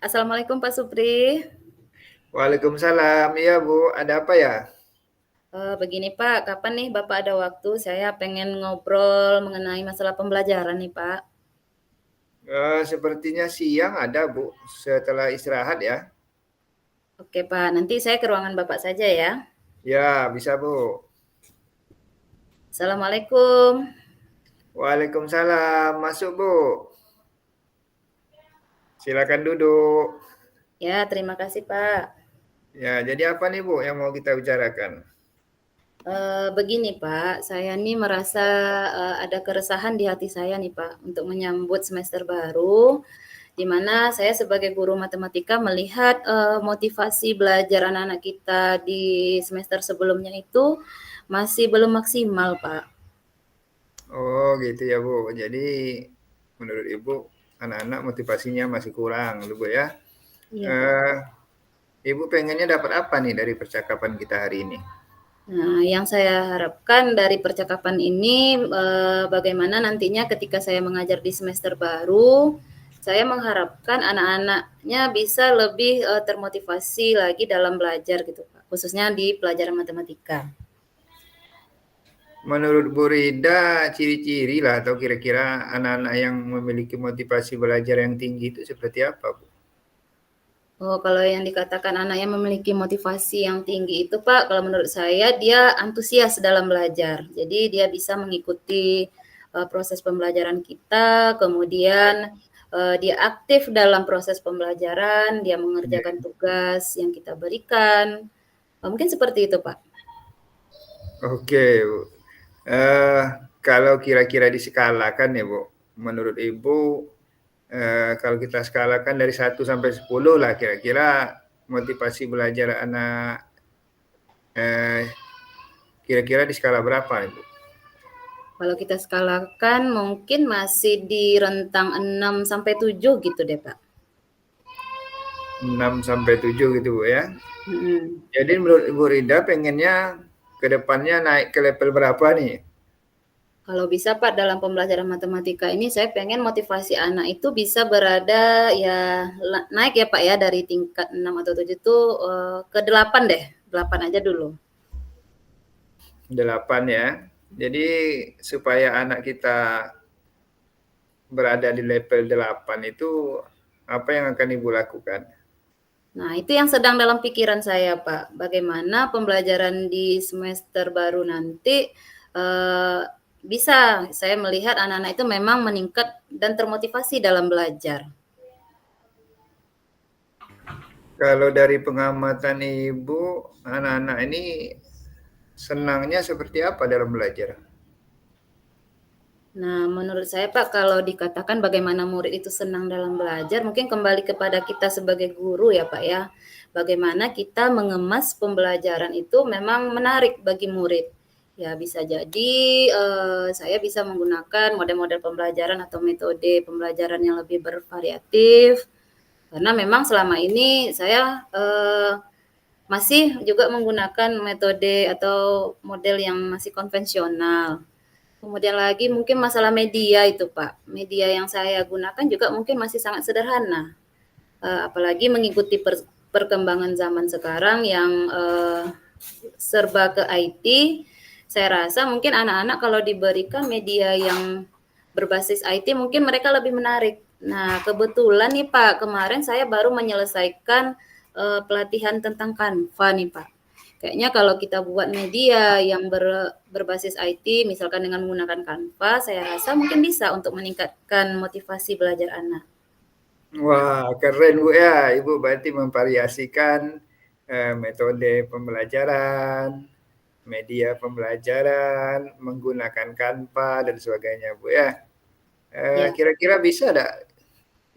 Assalamualaikum Pak Supri. Waalaikumsalam. Iya, Bu. Ada apa ya? Begini Pak, kapan nih Bapak ada waktu? Saya pengen ngobrol mengenai masalah pembelajaran nih Pak. Sepertinya siang ada, Bu. Setelah istirahat ya. Oke Pak, nanti saya ke ruangan Bapak saja ya. Ya, bisa, Bu. Assalamualaikum. Waalaikumsalam. Masuk, Bu. Silakan duduk. Ya, terima kasih Pak. Ya, jadi apa nih, Bu, yang mau kita bicarakan? Begini Pak, saya nih merasa ada keresahan di hati saya nih Pak untuk menyambut semester baru, di mana saya sebagai guru matematika melihat motivasi belajar anak-anak kita di semester sebelumnya itu masih belum maksimal Pak. Oh, gitu ya, Bu. Jadi, menurut Ibu, anak-anak motivasinya masih kurang, Bu ya. Iya Pak. Eh, Ibu pengennya dapat apa nih dari percakapan kita hari ini? Nah, yang saya harapkan dari percakapan ini, bagaimana nantinya ketika saya mengajar di semester baru, saya mengharapkan anak-anaknya bisa lebih termotivasi lagi dalam belajar gitu Pak, khususnya di pelajaran matematika. Menurut Bu Rida, ciri-ciri lah atau kira-kira anak-anak yang memiliki motivasi belajar yang tinggi itu seperti apa, Bu? Oh, kalau yang dikatakan anak yang memiliki motivasi yang tinggi itu Pak, kalau menurut saya dia antusias dalam belajar. Jadi dia bisa mengikuti proses pembelajaran kita, kemudian dia aktif dalam proses pembelajaran, dia mengerjakan tugas yang kita berikan. Mungkin seperti itu Pak. Oke, Bu. Eh, Kalau kira-kira diskalakan ya, Bu, menurut Ibu, kalau kita skalakan dari 1 sampai 10 lah, kira-kira motivasi belajar anak eh, kira-kira di skala berapa, Ibu? Kalau kita skalakan mungkin masih di rentang 6 sampai 7 gitu deh Pak. 6 sampai 7 gitu, Bu ya. Hmm. Jadi menurut Ibu Rida pengennya ke depannya naik ke level berapa nih? Kalau bisa Pak dalam pembelajaran matematika ini saya pengen motivasi anak itu bisa berada ya naik ya Pak ya dari tingkat 6 atau 7 itu ke 8 deh. 8 aja dulu. 8 ya. Jadi supaya anak kita berada di level 8 itu apa yang akan Ibu lakukan? Nah, itu yang sedang dalam pikiran saya Pak. Bagaimana pembelajaran di semester baru nanti bisa saya melihat anak-anak itu memang meningkat dan termotivasi dalam belajar. Kalau dari pengamatan Ibu, anak-anak ini senangnya seperti apa dalam belajar? Nah, menurut saya Pak, kalau dikatakan bagaimana murid itu senang dalam belajar, mungkin kembali kepada kita sebagai guru ya Pak ya. Bagaimana kita mengemas pembelajaran itu memang menarik bagi murid. Ya bisa jadi saya bisa menggunakan model-model pembelajaran atau metode pembelajaran yang lebih bervariatif. Karena memang selama ini saya masih juga menggunakan metode atau model yang masih konvensional. Kemudian lagi mungkin masalah media itu Pak. Media yang saya gunakan juga mungkin masih sangat sederhana. Apalagi mengikuti perkembangan zaman sekarang yang serba ke IT. Saya rasa mungkin anak-anak kalau diberikan media yang berbasis IT mungkin mereka lebih menarik. Nah, kebetulan nih Pak, kemarin saya baru menyelesaikan pelatihan tentang Canva nih Pak. Kayaknya kalau kita buat media yang berbasis IT, misalkan dengan menggunakan Canva, saya rasa mungkin bisa untuk meningkatkan motivasi belajar anak. Wah, keren Bu ya. Ibu berarti memvariasikan metode pembelajaran, media pembelajaran, menggunakan Canva dan sebagainya Bu ya. Ya, Kira-kira bisa enggak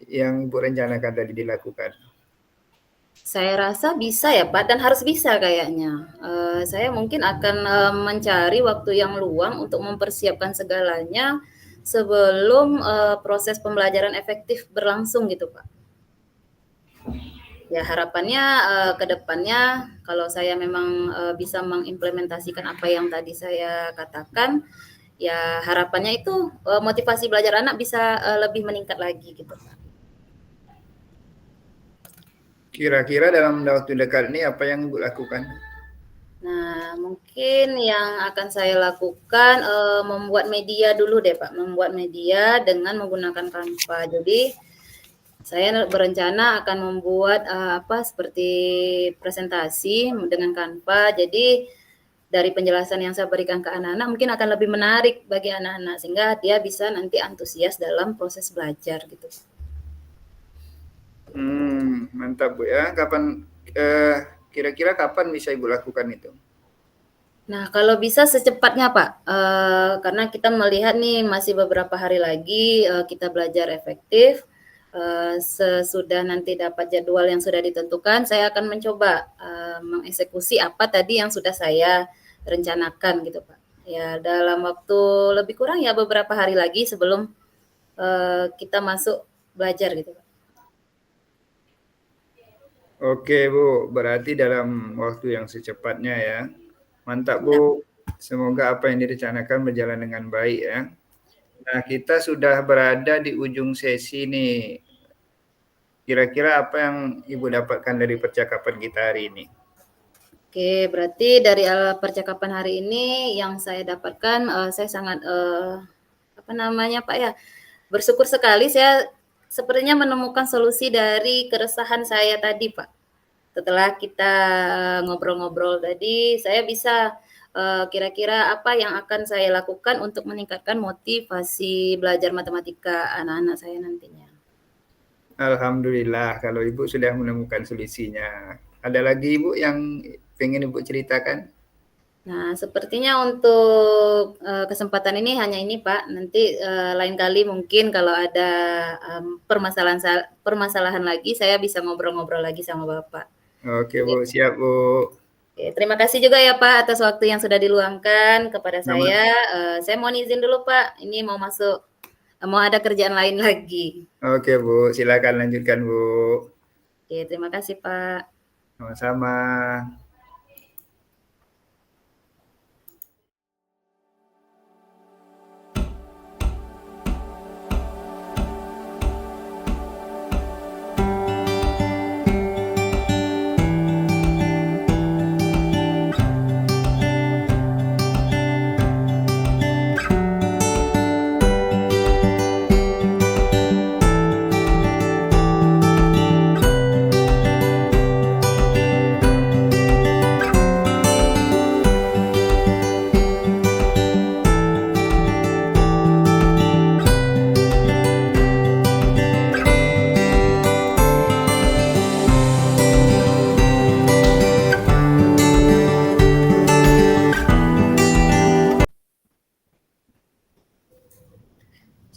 yang Ibu rencanakan tadi dilakukan? saya rasa bisa ya Pak, dan harus bisa kayaknya. Saya mungkin akan mencari waktu yang luang untuk mempersiapkan segalanya sebelum proses pembelajaran efektif berlangsung gitu Pak. Ya harapannya ke depannya kalau saya memang bisa mengimplementasikan apa yang tadi saya katakan, ya harapannya itu motivasi belajar anak bisa lebih meningkat lagi gitu Pak. Kira-kira dalam waktu dekat ini apa yang Ibu lakukan? Nah, mungkin yang akan saya lakukan membuat media dulu deh Pak, membuat media dengan menggunakan Canva. Jadi saya berencana akan membuat seperti presentasi dengan Canva. Jadi dari penjelasan yang saya berikan ke anak-anak mungkin akan lebih menarik bagi anak-anak sehingga dia bisa nanti antusias dalam proses belajar gitu. Mantap Bu ya. Kira-kira kapan bisa Ibu lakukan itu? Nah, kalau bisa secepatnya Pak, karena kita melihat nih masih beberapa hari lagi kita belajar efektif. Sesudah nanti dapat jadwal yang sudah ditentukan, saya akan mencoba mengeksekusi apa tadi yang sudah saya rencanakan gitu Pak. Ya dalam waktu lebih kurang ya beberapa hari lagi sebelum kita masuk belajar gitu Pak. Oke Bu, berarti dalam waktu yang secepatnya ya. Mantap Bu, semoga apa yang direncanakan berjalan dengan baik ya. Nah, kita sudah berada di ujung sesi nih. Kira-kira apa yang Ibu dapatkan dari percakapan kita hari ini? Oke, berarti dari percakapan hari ini yang saya dapatkan, saya sangat Pak ya, bersyukur sekali saya sepertinya menemukan solusi dari keresahan saya tadi Pak. Setelah kita ngobrol-ngobrol tadi, saya bisa kira-kira apa yang akan saya lakukan untuk meningkatkan motivasi belajar matematika anak-anak saya nantinya. Alhamdulillah kalau Ibu sudah menemukan solusinya. Ada lagi Ibu yang pengen Ibu ceritakan? Nah, sepertinya untuk kesempatan ini hanya ini Pak. Nanti lain kali mungkin kalau ada permasalahan lagi, saya bisa ngobrol-ngobrol lagi sama Bapak. Oke Bu, siap Bu. Oke, terima kasih juga ya Pak atas waktu yang sudah diluangkan kepada Selamat. saya. Saya mohon izin dulu Pak. Ini mau ada kerjaan lain lagi. Oke Bu, silakan lanjutkan Bu. Oke, terima kasih Pak. Sama-sama.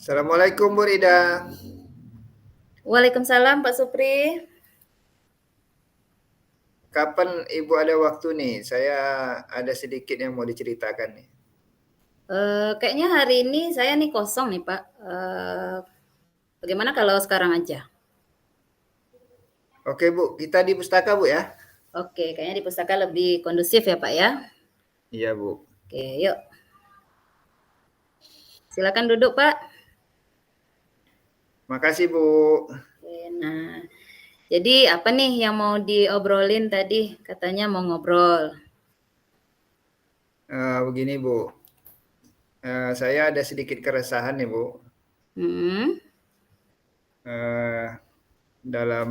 Assalamualaikum Bu Rida. Waalaikumsalam Pak Supri. Kapan Ibu ada waktu nih? Saya ada sedikit yang mau diceritakan nih. Kayaknya hari ini saya nih kosong nih Pak. Bagaimana kalau sekarang aja? Oke Bu, kita di pustaka Bu ya? Oke, kayaknya di pustaka lebih kondusif ya Pak ya. Iya Bu. Oke, yuk. Silakan duduk Pak. Makasih Bu. Oke, nah, jadi apa nih yang mau diobrolin tadi? Katanya mau ngobrol. Begini Bu, saya ada sedikit keresahan nih Bu. Dalam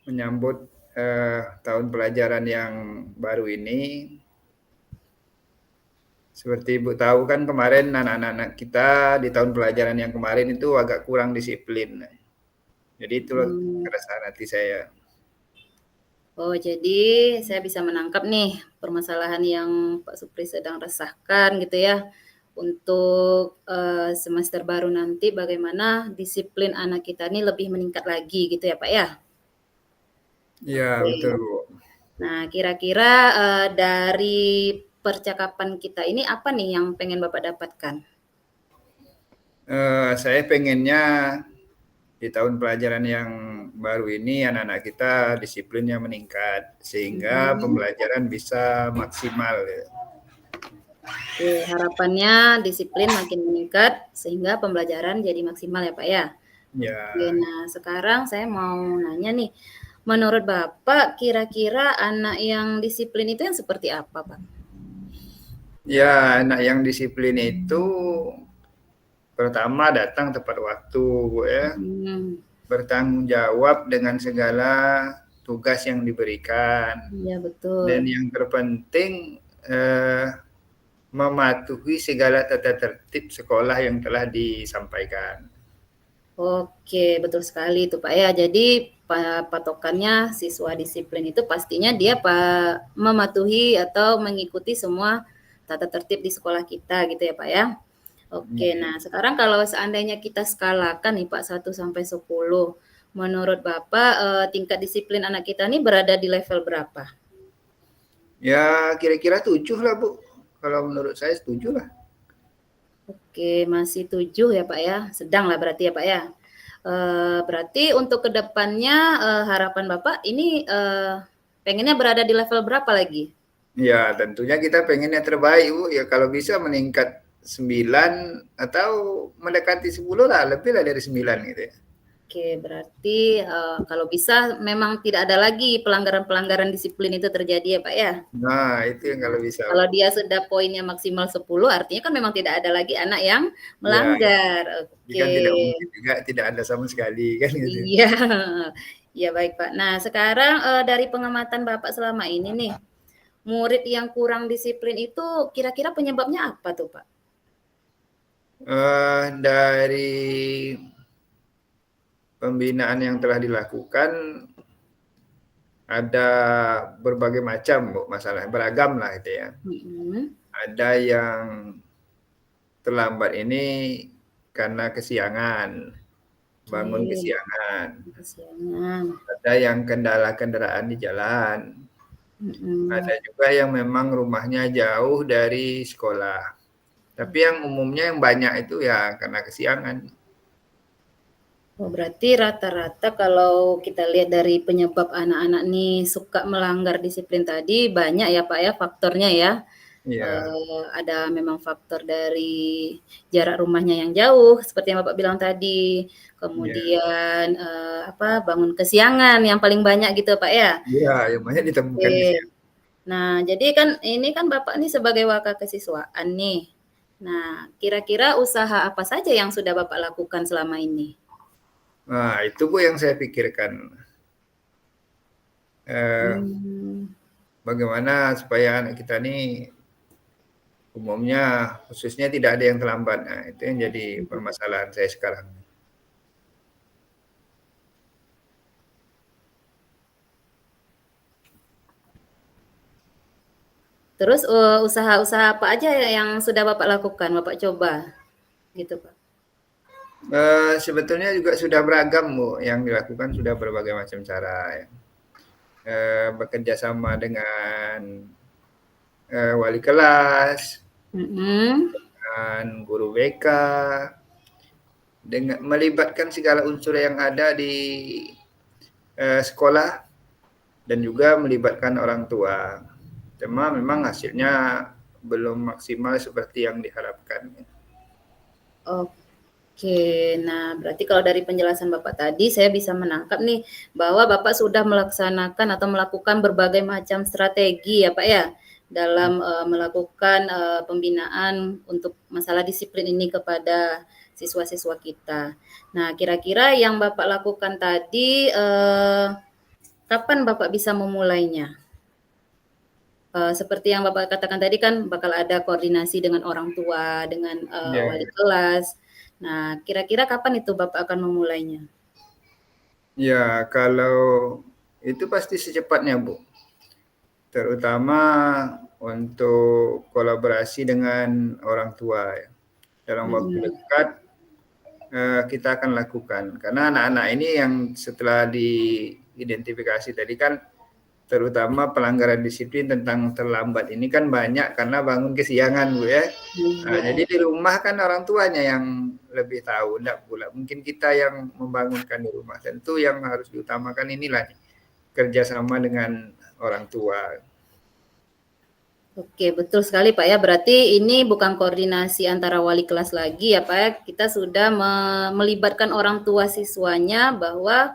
menyambut tahun pelajaran yang baru ini. Seperti Ibu tahu kan kemarin anak-anak kita di tahun pelajaran yang kemarin itu agak kurang disiplin. Jadi itu keresahan hati saya. Oh, jadi saya bisa menangkap nih permasalahan yang Pak Supri sedang resahkan gitu ya. Untuk semester baru nanti bagaimana disiplin anak kita ini lebih meningkat lagi gitu ya Pak ya? Iya, betul Bu. Nah, kira-kira dari percakapan kita ini apa nih yang pengen Bapak dapatkan? Saya pengennya di tahun pelajaran yang baru ini anak-anak kita disiplinnya meningkat sehingga pembelajaran bisa maksimal. Oke, harapannya disiplin makin meningkat sehingga pembelajaran jadi maksimal ya Pak ya? Ya. Oke, nah sekarang saya mau nanya nih, Menurut Bapak, kira-kira anak yang disiplin itu yang seperti apa, Pak? Ya, anak yang disiplin itu pertama datang tepat waktu, Bu, ya. Hmm, Bertanggung jawab dengan segala tugas yang diberikan. iya betul. Dan yang terpenting mematuhi segala tata tertib sekolah yang telah disampaikan. Oke, betul sekali itu Pak ya. Jadi patokannya siswa disiplin itu pastinya dia mematuhi atau mengikuti semua tata tertib di sekolah kita gitu ya Pak ya. Oke, Ya. nah sekarang kalau seandainya kita skalakan nih Pak 1 sampai 10, menurut Bapak tingkat disiplin anak kita nih berada di level berapa? Ya kira-kira 7 lah Bu. Kalau menurut saya 7 lah. Oke, masih 7 ya Pak ya, sedang lah berarti ya Pak ya. Berarti untuk kedepannya harapan Bapak ini pengennya berada di level berapa lagi? Ya tentunya kita pengen yang terbaik Bu. Ya kalau bisa meningkat 9 atau mendekati 10 lah, lebih lah dari 9 gitu ya. Oke, berarti kalau bisa memang tidak ada lagi pelanggaran-pelanggaran disiplin itu terjadi ya Pak ya? Nah itu yang kalau bisa Kalau Bu. dia sudah poinnya maksimal 10, artinya kan memang tidak ada lagi anak yang Ya, melanggar. ini kan Oke. tidak mungkin juga tidak ada sama sekali kan gitu. Iya. Iya baik Pak. Nah sekarang dari pengamatan Bapak selama ini nih, murid yang kurang disiplin itu kira-kira penyebabnya apa tuh Pak? Dari pembinaan yang telah dilakukan ada berbagai macam Bu masalah, beragam lah itu ya. Mhm. Ada yang terlambat ini karena kesiangan, bangun Oke, kesiangan. kesiangan. Ada yang kendala kendaraan di jalan. Mhm. Ada juga yang memang rumahnya jauh dari sekolah. Tapi yang umumnya yang banyak itu ya karena kesiangan. Oh, berarti rata-rata kalau kita lihat dari penyebab anak-anak nih suka melanggar disiplin tadi banyak ya Pak ya faktornya ya. Iya, Ada memang faktor dari jarak rumahnya yang jauh seperti yang Bapak bilang tadi, iya. kemudian, bangun kesiangan yang paling banyak gitu Pak ya? Iya, yang banyak ditemukan Oke. kesiangan. Nah, jadi kan ini kan Bapak nih sebagai wakakesiswaan nih. Nah, kira-kira usaha apa saja yang sudah Bapak lakukan selama ini? Nah, itu Bu yang saya pikirkan. Eh, Mmm, Bagaimana supaya anak kita nih umumnya khususnya tidak ada yang terlambat. Nah, itu yang jadi mhm. permasalahan saya sekarang. Terus, usaha-usaha apa aja yang sudah Bapak lakukan, Bapak coba? Gitu, Pak. Sebetulnya juga sudah beragam Bu, yang dilakukan sudah berbagai macam cara ya. Bekerja sama dengan wali kelas, Mhm. dengan guru BK, dengan melibatkan segala unsur yang ada di sekolah dan juga melibatkan orang tua. Cuma memang hasilnya belum maksimal seperti yang diharapkan. Oke, nah berarti kalau dari penjelasan Bapak tadi saya bisa menangkap nih, bahwa Bapak sudah melaksanakan atau melakukan berbagai macam strategi ya Pak ya, dalam, melakukan, pembinaan untuk masalah disiplin ini kepada siswa-siswa kita. Nah kira-kira yang Bapak lakukan tadi, kapan Bapak bisa memulainya? Seperti yang Bapak katakan tadi kan bakal ada koordinasi dengan orang tua, dengan, Ya, wali kelas. Nah, kira-kira kapan itu Bapak akan memulainya? ya kalau itu pasti secepatnya Bu, terutama untuk kolaborasi dengan orang tua ya. Dalam waktu Mhm. dekat kita akan lakukan karena anak-anak ini yang setelah diidentifikasi tadi kan terutama pelanggaran disiplin tentang terlambat ini kan banyak karena bangun kesiangan Bu ya. Nah, Iya. jadi di rumah kan orang tuanya yang lebih tahu, enggak pula mungkin kita yang membangunkan di rumah. Tentu yang harus diutamakan inilah kerjasama dengan orang tua. Oke, betul sekali Pak ya. Berarti ini bukan koordinasi antara wali kelas lagi ya Pak ya. Kita sudah melibatkan orang tua siswanya bahwa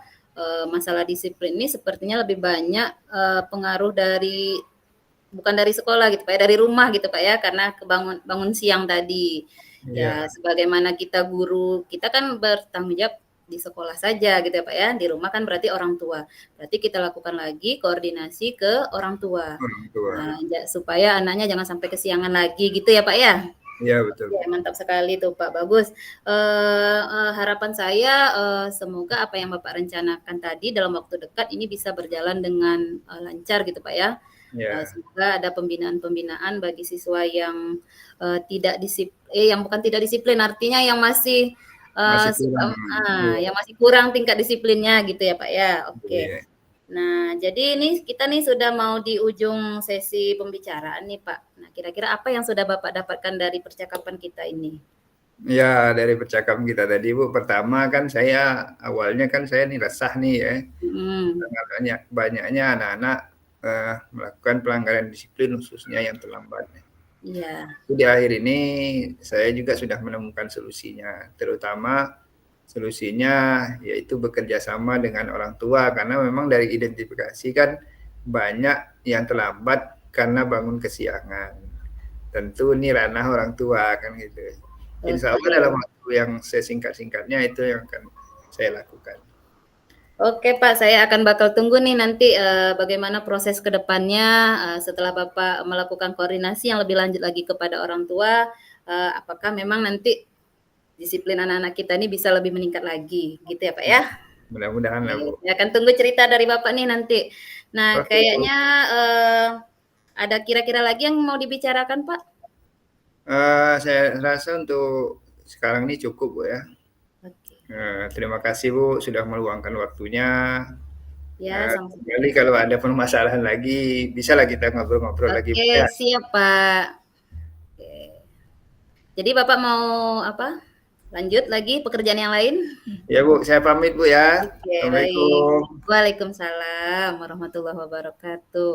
masalah disiplin ini sepertinya lebih banyak pengaruh dari bukan dari sekolah gitu Pak ya, dari rumah gitu Pak ya, karena bangun siang tadi. Ya, Iya, sebagaimana kita guru, kita kan bertanggung jawab di sekolah saja gitu ya Pak ya, di rumah kan berarti orang tua. Berarti kita lakukan lagi koordinasi ke orang tua. orang tua. Nah, supaya anaknya jangan sampai kesiangan lagi gitu ya Pak ya? Iya, betul. Ya, mantap sekali tuh Pak, bagus. Harapan saya semoga apa yang Bapak rencanakan tadi dalam waktu dekat ini bisa berjalan dengan lancar gitu Pak ya. Ya, Semoga ada pembinaan-pembinaan bagi siswa yang yang bukan tidak disiplin, artinya yang masih masih kurang. Iya, yang masih kurang tingkat disiplinnya gitu ya Pak ya. Oke. iya. Nah, jadi ini kita nih sudah mau di ujung sesi pembicaraan nih Pak. Nah, kira-kira apa yang sudah Bapak dapatkan dari percakapan kita ini? Ya, dari percakapan kita tadi Bu, pertama kan awalnya kan saya nih resah nih ya, Mhm. karena banyaknya anak-anak melakukan pelanggaran disiplin khususnya yang terlambat. Iya, Di akhir ini saya juga sudah menemukan solusinya, terutama solusinya yaitu bekerja sama dengan orang tua, karena memang dari identifikasi kan banyak yang terlambat karena bangun kesiangan. Tentu ini ranah orang tua kan gitu. Insya Allah dalam oke. waktu yang sesingkat-singkatnya itu yang akan saya lakukan. Oke Pak, saya akan bakal tunggu nih nanti bagaimana proses ke depannya setelah Bapak melakukan koordinasi yang lebih lanjut lagi kepada orang tua, apakah memang nanti disiplin anak-anak kita ini bisa lebih meningkat lagi, gitu ya Pak ya? Mudah-mudahan lah Bu. Oke, saya akan tunggu cerita dari Bapak nih nanti. Nah, Oke Bu. kayaknya ada kira-kira lagi yang mau dibicarakan Pak? Saya rasa untuk sekarang ini cukup Bu ya. Oke, Terima kasih Bu sudah meluangkan waktunya. ya sama-sama. Kembali kalau ada permasalahan lagi, bisalah kita ngobrol-ngobrol lagi Bu Oke, ya. siap Pak. Oke. Jadi Bapak mau apa? Lanjut lagi pekerjaan yang lain? Ya Bu, saya pamit Bu ya. Oke, baik. Assalamualaikum. Waalaikumsalam warahmatullahi wabarakatuh.